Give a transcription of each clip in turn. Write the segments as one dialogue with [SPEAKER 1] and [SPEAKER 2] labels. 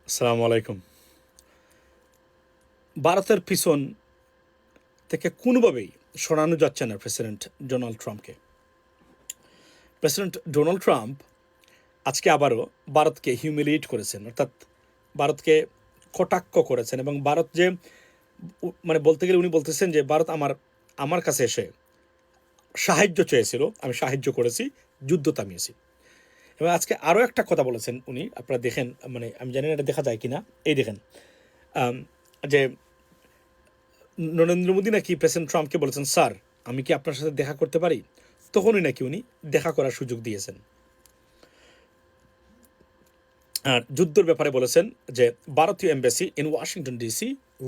[SPEAKER 1] আসসালামু আলাইকুম। ভারতের পিছন থেকে কোনোভাবেই সরানো যাচ্ছে না প্রেসিডেন্ট ডোনাল্ড ট্রাম্পকে। প্রেসিডেন্ট ডোনাল্ড ট্রাম্প আজকে আবারও ভারতকে হিউমিলিয়েট করেছেন, অর্থাৎ ভারতকে কটাক্ষ করেছেন। এবং ভারত যে মানে বলতে গেলে উনি বলতেছেন যে ভারত আমার কাছে এসে সাহায্য চেয়েছিল, আমি সাহায্য করেছি, যুদ্ধ থামিয়েছি। এবং আজকে আরও একটা কথা বলেছেন উনি, আপনারা দেখেন, মানে আমি জানি না এটা দেখা যায় কিনা, এই দেখেন যে নরেন্দ্র মোদী নাকি প্রেসিডেন্ট ট্রাম্পকে বলেছেন, স্যার আমি কি আপনার সাথে দেখা করতে পারি? তখনই নাকি উনি দেখা করার সুযোগ দিয়েছেন। আর যুদ্ধের ব্যাপারে বলেছেন যে ভারতীয় embassy in Washington DC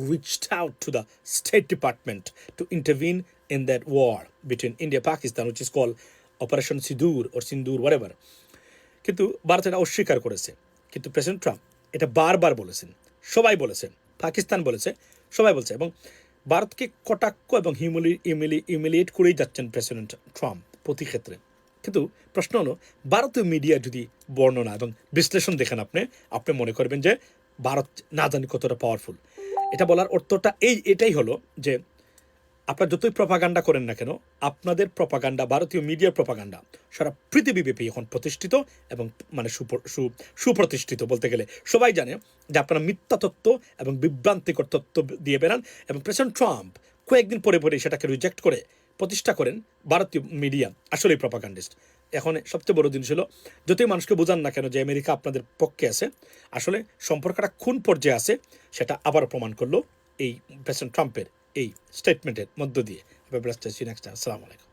[SPEAKER 1] reached out to the State Department to intervene in that war between India Pakistan, which is called Operation Sindoor or Sindoor, whatever. কিন্তু ভারত এটা অস্বীকার করেছে। কিন্তু প্রেসিডেন্ট ট্রাম্প এটা বারবার বলেছেন, সবাই বলেছেন, পাকিস্তান বলেছে, সবাই বলছে। এবং ভারতকে কটাক্ষ এবং হিউমিলিয়েট করেই যাচ্ছেন প্রেসিডেন্ট ট্রাম্প প্রতি ক্ষেত্রে। কিন্তু প্রশ্ন হলো, ভারতীয় মিডিয়া যদি বর্ণনা এবং বিশ্লেষণ দেখেন, আপনি মনে করবেন যে ভারত না জানি কতটা পাওয়ারফুল। এটা বলার অর্থটা এটাই হলো যে আপনারা যতই প্রপাগান্ডা করেন না কেন, আপনাদের প্রপাগান্ডা, ভারতীয় মিডিয়ার প্রপাগান্ডা সারা পৃথিবীব্যাপী এখন প্রতিষ্ঠিত এবং মানে সুপ্রতিষ্ঠিত বলতে গেলে। সবাই জানে যে আপনারা মিথ্যা তথ্য এবং বিভ্রান্তিকর তথ্য দিয়ে বেরান, এবং প্রেসিডেন্ট ট্রাম্প কয়েকদিন পরে পরে সেটাকে রিজেক্ট করে প্রতিষ্ঠা করেন ভারতীয় মিডিয়া আসলেই প্রপাগান্ডিস্ট। এখন সবচেয়ে বড় জিনিস হলো, যতই মানুষকে বোঝান না কেন যে আমেরিকা আপনাদের পক্ষে আছে, আসলে সম্পর্কটা কোন পর্যায়ে আছে সেটা আবারও প্রমাণ করলো এই প্রেসিডেন্ট ট্রাম্পের এই স্টেটমেন্টের মধ্য দিয়ে। নেক্সট, আসসালামু আলাইকুম।